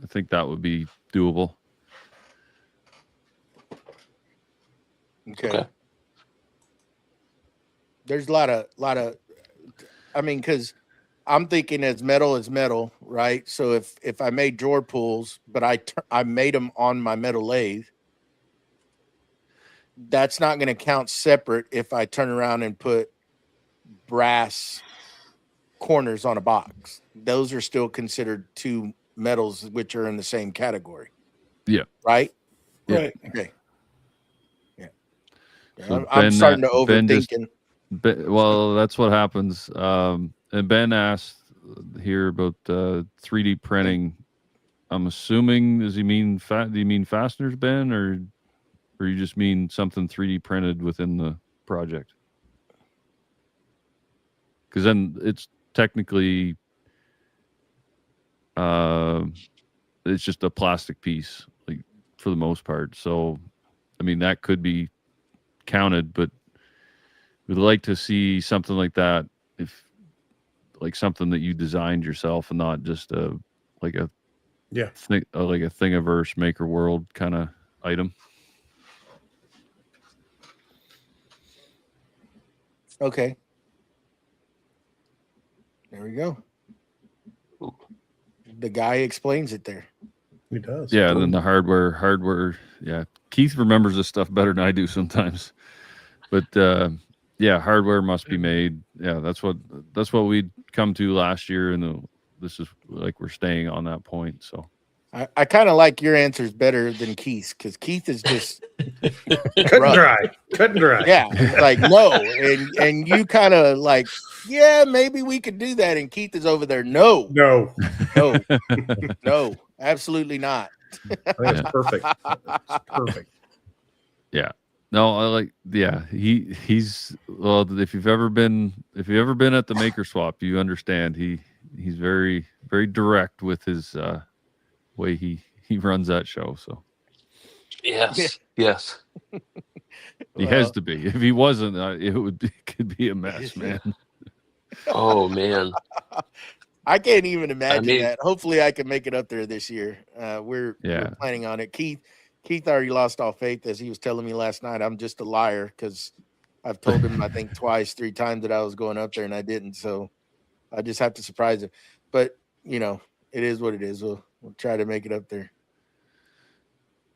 I think that would be doable. Okay. There's a lot of, I mean, because I'm thinking as metal, right? So if I made drawer pulls, but I made them on my metal lathe, that's not going to count separate if I turn around and put brass corners on a box. Those are still considered 2 metals, which are in the same category. Yeah. Right? Yeah. Right. Okay. Yeah. So I'm starting to overthinking. Well, that's what happens. And Ben asked here about 3D printing. I'm assuming, do you mean fasteners, Ben, or you just mean something 3D printed within the project? Because then it's technically it's just a plastic piece, like, for the most part. So, I mean, that could be counted, but we'd like to see something like that, if like something that you designed yourself and not just like a Thingiverse Maker World kind of item. Okay. There we go. The guy explains it there. He does. Yeah, and then the hardware. Yeah, Keith remembers this stuff better than I do sometimes. But yeah, hardware must be made. Yeah, that's what we'd come to last year, and this is like we're staying on that point. So I kind of like your answers better than Keith's, because Keith is just cut and dry. Yeah, like no, and you kind of like, yeah, maybe we could do that, and Keith is over there. No, absolutely not. I think it's perfect. It's perfect. yeah. No, I like. Yeah, he's well. If you've ever been at the Maker Swap, you understand. He's very, very direct with his way he runs that show. So Yes. he has to be. If he wasn't, it could be a mess, man. Oh man, I can't even imagine that. Hopefully, I can make it up there this year. We're planning on it. Keith already lost all faith, as he was telling me last night. I'm just a liar, because I've told him, I think 3 times that I was going up there, and I didn't. So I just have to surprise him. But it is what it is. We'll try to make it up there.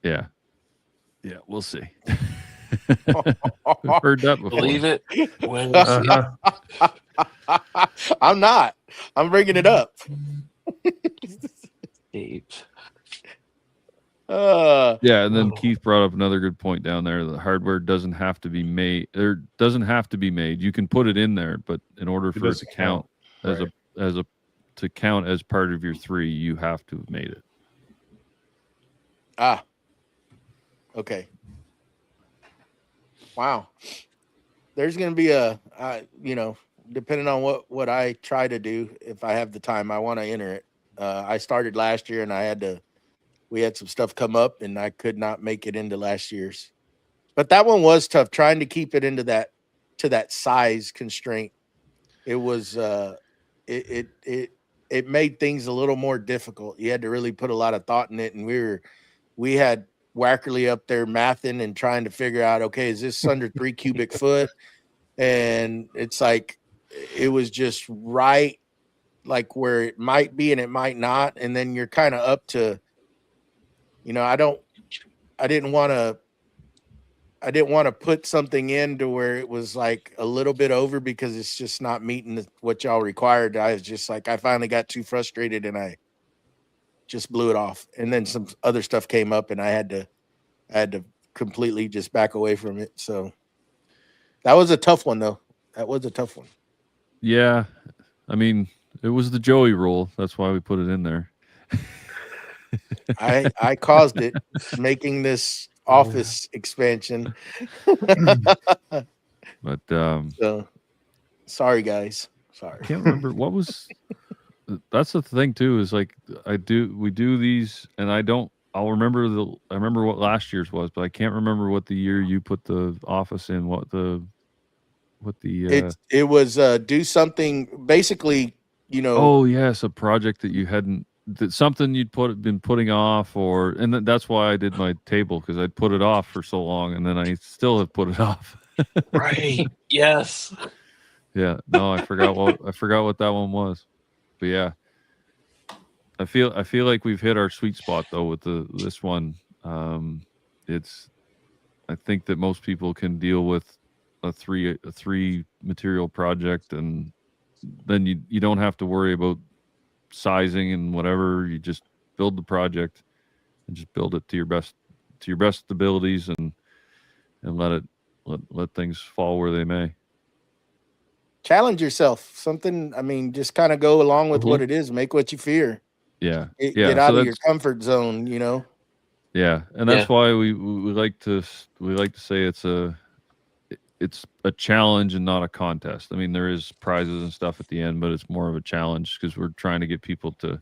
Yeah, we'll see. I've heard that before. Believe it when you see it. I'm not. I'm bringing it up. Dave. Yeah, and then Keith brought up another good point down there. The hardware doesn't have to be made. Or doesn't have to be made. You can put it in there, but in order for it to count as to count as part of your 3, you have to have made it. Okay. Wow. There's going to be depending on what I try to do, if I have the time, I want to enter it. I started last year and we had some stuff come up and I could not make it into last year's. But that one was tough, trying to keep it into that size constraint. It was it made things a little more difficult. You had to really put a lot of thought in it, and we had Wackerly up there mathing and trying to figure out, okay, is this under 3 cubic foot? And it's like it was just right, like where it might be and it might not, and then you're kind of up to, I didn't want to put something in to where it was like a little bit over because it's just not meeting what y'all required. I was just like, I finally got too frustrated and I just blew it off. And then some other stuff came up and I had to completely just back away from it. So that was a tough one though. That was a tough one. Yeah. I mean, it was the Joey rule. That's why we put it in there. I caused it, making this office expansion. But so sorry guys. Sorry. I can't remember what was. That's the thing too. Is like we do these, and I'll remember I remember what last year's was, but I can't remember what the year you put the office in. It was do something basically. Oh yes, a project that you hadn't. Something you'd been putting off, and that's why I did my table, because I'd put it off for so long, and then I still have put it off. Right. Yes. Yeah. No, I forgot what that one was. But yeah, I feel like we've hit our sweet spot though with this one. I think that most people can deal with a three material project, and then you don't have to worry about sizing and whatever. You just build the project and just build it to your best abilities, and let things fall where they may. Challenge yourself. Something, just kind of go along with what it is. Make what you fear. Yeah. Get out of your comfort zone, Yeah. And that's why we like to say it's a challenge and not a contest. I mean, there is prizes and stuff at the end, but it's more of a challenge, because we're trying to get people to,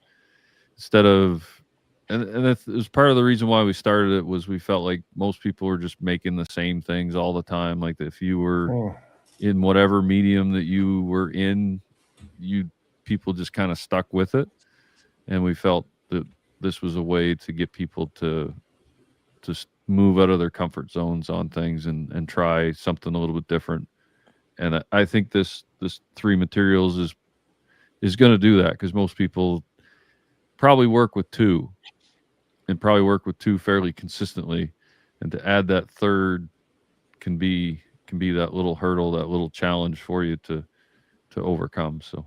instead of, and it was part of the reason why we started it, was we felt like most people were just making the same things all the time. Like if you were in whatever medium that you were in, people just kind of stuck with it. And we felt that this was a way to get people to move out of their comfort zones on things and try something a little bit different. And I think this 3 materials is going to do that, because most people probably work with 2 and probably work with 2 fairly consistently, and to add that third can be that little hurdle, that little challenge for you to overcome. So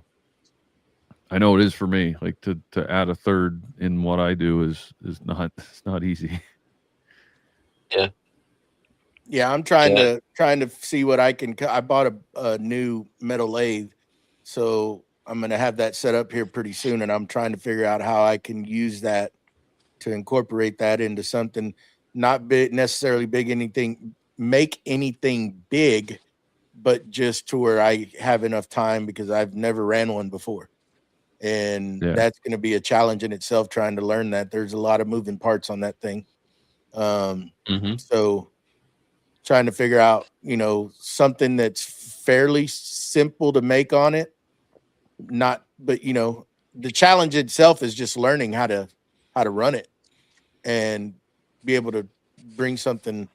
I know it is for me. Like to add a third in what I do is not easy. Yeah, I'm trying to see what I can. I bought a new metal lathe, so I'm going to have that set up here pretty soon, and I'm trying to figure out how I can use that to incorporate that into something not big, necessarily big, make anything big, but just to where I have enough time, because I've never ran one before. And that's going to be a challenge in itself, trying to learn that. There's a lot of moving parts on that thing. So trying to figure out, something that's fairly simple to make on it. But the challenge itself is just learning how to run it and be able to bring something,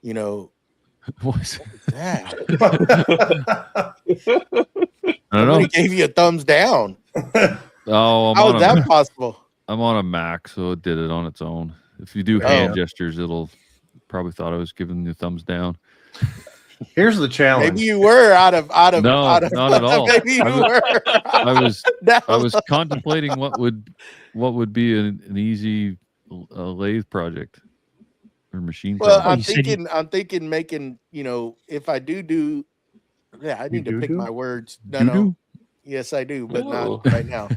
What is that? I don't know. Somebody gave you a thumbs down. Oh, how is that possible? I'm on a Mac, so it did it on its own. If you do hand gestures, it'll probably thought I was giving you a thumbs down. Here's the challenge. Maybe you were out of not at all. Maybe you were. I was contemplating what would be an easy a lathe project or machine Well, project. I'm thinking making, if I do, yeah, I need to pick do? my words. No, Doo-doo? yes, I do, but Oh. not right now.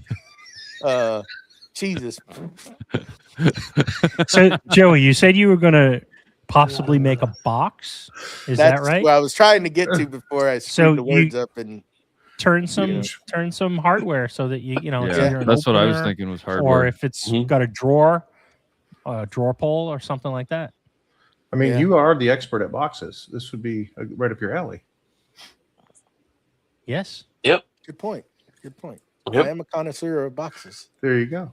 Jesus. So, Joey, you said you were going to possibly make a box. Is that right? What I was trying to get to before I screwed the words up and turn some hardware so that it's Yeah, either an that's what I was opener, thinking was hardware. or if it's got a drawer pull or something like that. I mean, Yeah. you are the expert at boxes. This would be right up your alley. Yes. Yep. good point. Yep. I am a connoisseur of boxes. There you go.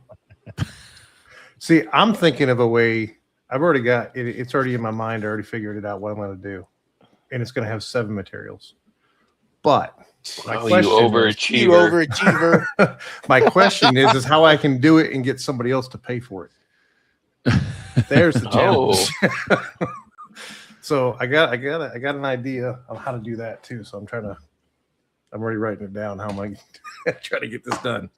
See, I'm thinking of a way. I've already got it. It's already in my mind. I already figured it out what I'm going to do, and it's going to have 7 materials. But my Oh, question you overachiever. my question is how I can do it and get somebody else to pay for it. There's the challenge. So I got an idea of how to do that too. So I'm already writing it down. How am I trying to get this done?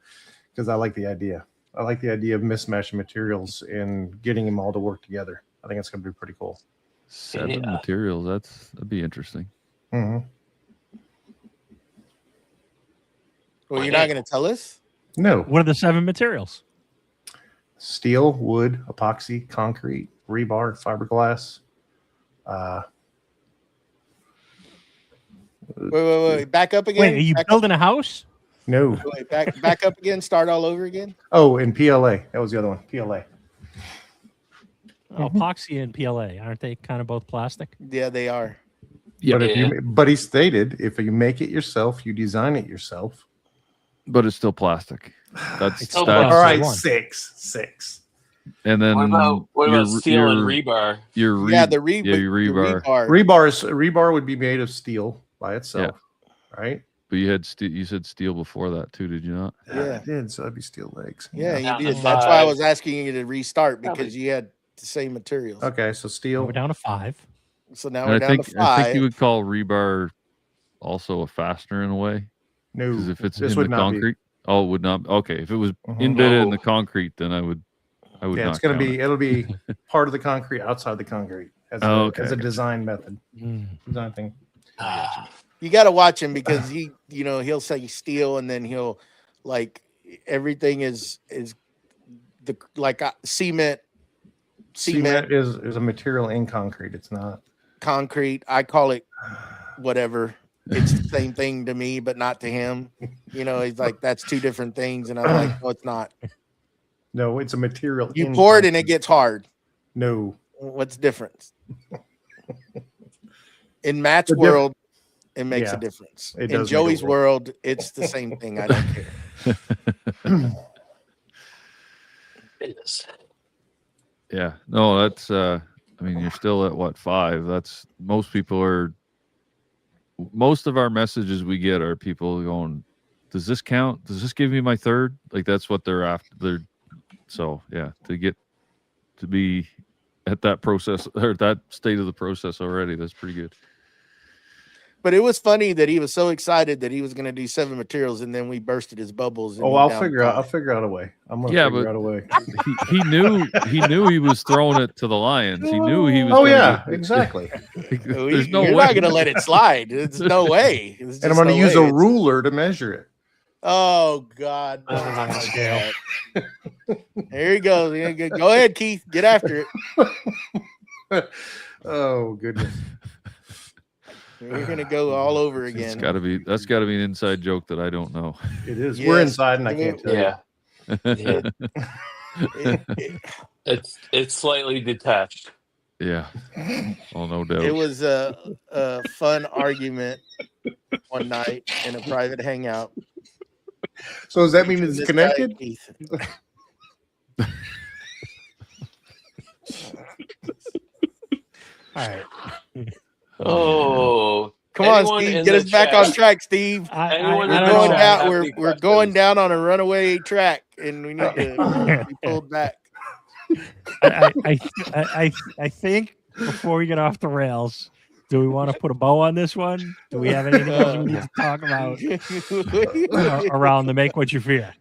Because I like the idea. I like the idea of mismatching materials and getting them all to work together. I think it's going to be pretty cool. 7 materials. That'd be interesting. Mm-hmm. Well, you're not going to tell us? No. What are the 7 materials? Steel, wood, epoxy, concrete, rebar, fiberglass. Wait. Back up again. Wait, are you building a house? No. Wait, back up again. Start all over again. Oh, and PLA. That was the other one. PLA. Epoxy and PLA, aren't they kind of both plastic? Yeah, they are. Yeah. But he stated if you make it yourself, you design it yourself. But it's still plastic. That's Oh, still All right, one. 6. And then What about steel and rebar? Your The rebar. Rebar would be made of steel by itself, right? But you said steel before that too, did you not? Yeah. I did. So that'd be steel legs. Yeah, Down you to did. That's why I 5. was asking you to restart because you had the same materials. Okay, so steel. We're down to 5. So now And we're I down think to 5. I think you would call rebar also a fastener in a way. No, Because if it's this in would the not be. concrete, it would not. Okay, if it was Mhm. embedded in No. the concrete, then I would. Yeah, not it's going to count be. It'll be part of the concrete, outside the concrete, as Okay. a design method, Mm. design thing. You got to watch him because he'll say steel and then he'll like everything is the like cement, Cement is a material in concrete. It's not. concrete. I call it whatever. It's the same thing to me, but not to him. He's like, that's 2 different things. And I'm like, no, it's not. No, it's a material. You in pour it and it concrete. gets hard. No. What's the difference? In Matt's The diff- world, it makes Yeah, a difference. it In does make a Joey's world. world, it's the same thing. I don't care. Goodness. Yeah. No, that's. I mean, you're still at what 5? That's most people are. Most of our messages we get are people going, "Does this count? Does this give me my 3rd?" Like that's what they're after. So yeah, to be at that process or that state of the process already, that's pretty good. But it was funny that he was so excited that he was going to do 7 materials, and then we bursted his bubbles. And Oh, he I'll down figure out. 5. I'll figure out a way. I'm gonna Yeah, figure but- out a way. He knew he was throwing it to the lions. He knew he was. Oh gonna yeah, get- exactly. There's no You're way. not going to let it slide. There's no way. There's And I'm just going to no use way. a It's- ruler to measure it. Oh God! This is on scale. There he goes. Go ahead, Keith. Get after it. Oh goodness. We're gonna go all over It's again. that's got to be an inside joke that I don't know. It is. Yes. We're inside, and I can't tell Yeah. It- it- It's slightly detached. Yeah. Oh, no doubt. It was a fun argument one night in a private hangout. you. So does that mean between it's this connected? guy and Keith. All right. Oh, Come on, anyone Steve. in Get the us back chat- on track, Steve. Anyone We're in I the going don't chat down. have We're any we're going questions? down on a runaway track, and we need to be pulled back. I think before we get off the rails, do we want to put a bow on this one? Do we have anything else we need to talk about around the make what you fear?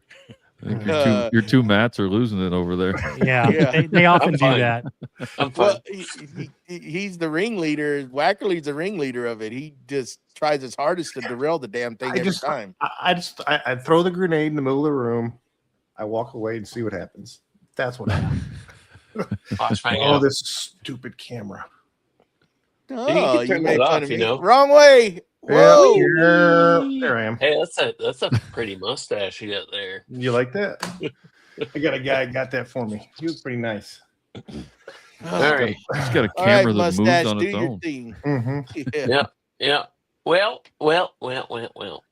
I think your two mats are losing it over there. Yeah, Yeah. they often I'm do fine. that. I'm fine. Well, he's the ringleader. Wackerly's the ringleader of it. He just tries his hardest to derail the damn thing every time. I throw the grenade in the middle of the room. I walk away and see what happens. That's what happens. Watch my Oh, this stupid camera. Oh, can turn made that fun off, of you me. know. Wrong way. Whoa. Yeah, there I am. Hey, that's a pretty mustache you got there. You like that? I got a guy who got that for me. He was pretty nice. All right. He's got a All right, camera that moves mustache, on do its your own. thing. Mm-hmm. Yeah. Well.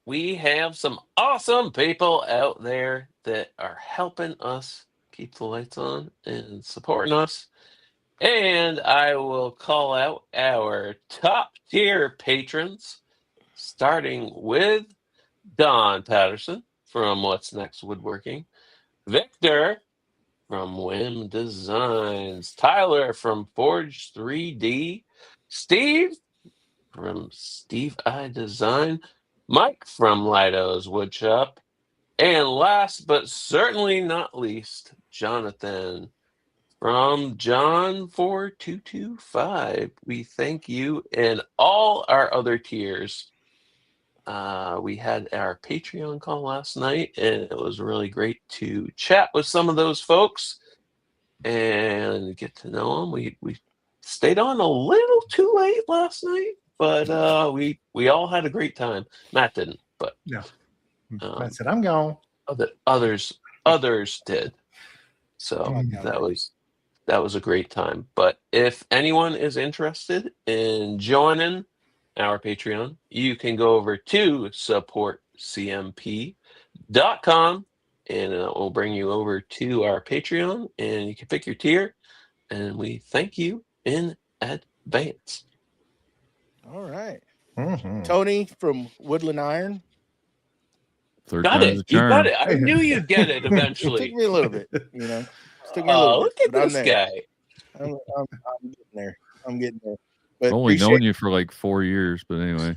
We have some awesome people out there that are helping us keep the lights on and supporting us. And I will call out our top tier patrons, starting with Don Patterson from What's Next Woodworking, Victor from Whim Designs, Tyler from Forge 3D, Steve from Steve I Design, Mike from Lido's Woodshop, and last but certainly not least, Jonathan from John 4225. We thank you and all our other tiers. We had our Patreon call last night, and it was really great to chat with some of those folks and get to know them. We stayed on a little too late last night, but we all had a great time. Matt didn't, but No. I said, I'm gone. others did. So that was a great time. But if anyone is interested in joining our Patreon, you can go over to supportcmp.com and it will bring you over to our Patreon and you can pick your tier. And we thank you in advance. All right. Mm-hmm. Tony from Woodland Iron. Third Got time's it. a You charm. got it. I knew you'd get it It took eventually. me a little bit, you know. It took me a little Oh, bit. look at But I'm this there. guy. I'm getting there. I'm getting there. I've But only appreciate known you for like 4 years, but anyway.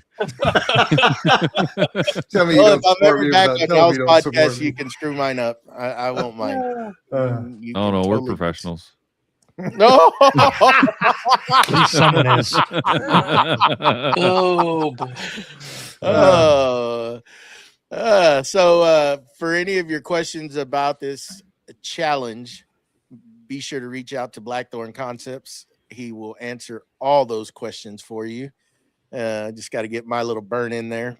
Tell me you Well, if don't I'm support ever me back without on telling me y'all's you don't support podcast, me. you can screw mine up. I won't mind. You Oh can no, we're totally- professionals. No. At least someone is. Oh boy. So for any of your questions about this challenge, be sure to reach out to Blackthorn Concepts. He will answer all those questions for you. Just got to get my little burn in there.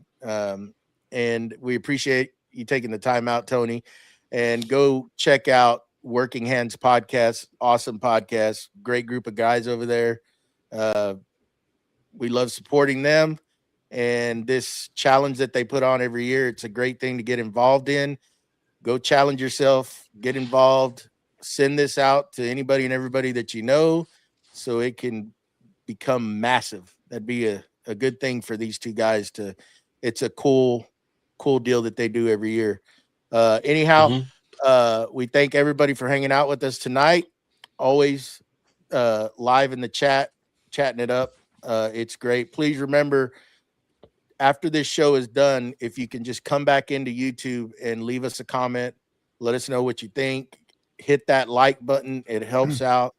And we appreciate you taking the time out, Tony. And go check out Working Hands Podcast. Awesome podcast. Great group of guys over there. We love supporting them. And this challenge that they put on every year, it's a great thing to get involved in. Go challenge yourself, get involved, send this out to anybody and everybody that you know so it can become massive. That'd be a good thing for these two guys to, it's a cool deal that they do every year. Anyhow, we thank everybody for hanging out with us tonight. Always live in the chat, chatting it up. It's great. Please remember, after this show is done, if you can just come back into YouTube and leave us a comment, let us know what you think. Hit that like button. It helps out.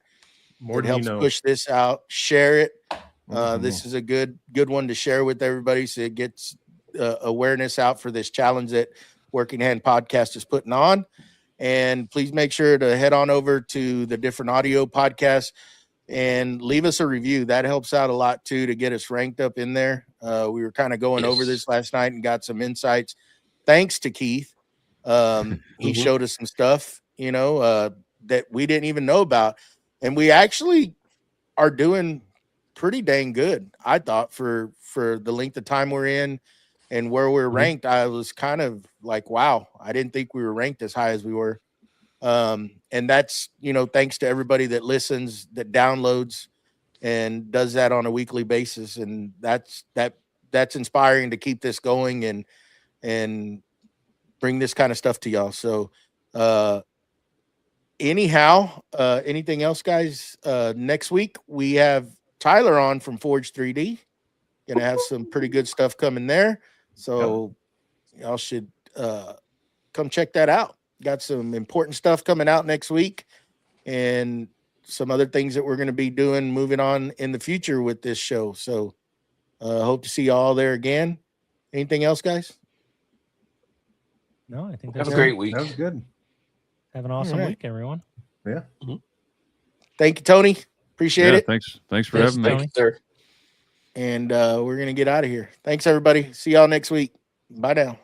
More It than helps you know. push this out. Share it. Mhm. This is a good one to share with everybody, so it gets awareness out for this challenge that Working Hand Podcast is putting on. And please make sure to head on over to the different audio podcasts and leave us a review. That helps out a lot too, to get us ranked up in there. We were kind of going over this last night and got some insights. Thanks to Keith. He showed us some stuff, that we didn't even know about. And we actually are doing pretty dang good, I thought, for the length of time we're in and where we're ranked. I was kind of like, wow, I didn't think we were ranked as high as we were. And that's, thanks to everybody that listens, that downloads and does that on a weekly basis. And that's inspiring to keep this going and bring this kind of stuff to y'all. So, anyhow, anything else, guys? Next week we have Tyler on from Forge 3D. Gonna have some pretty good stuff coming there. So y'all should come check that out. got some important stuff coming out next week, and some other things that we're going to be doing moving on in the future with this show. So hope to see you all there again. Anything else, guys? No, I think Have that's a it. great week. That was good. Have an awesome right. week, everyone. Yeah. Thank you, Tony. Appreciate it. Thanks for Thanks, having me. Tony. Thank you, sir. And we're going to get out of here. Thanks, everybody. See y'all next week. Bye now.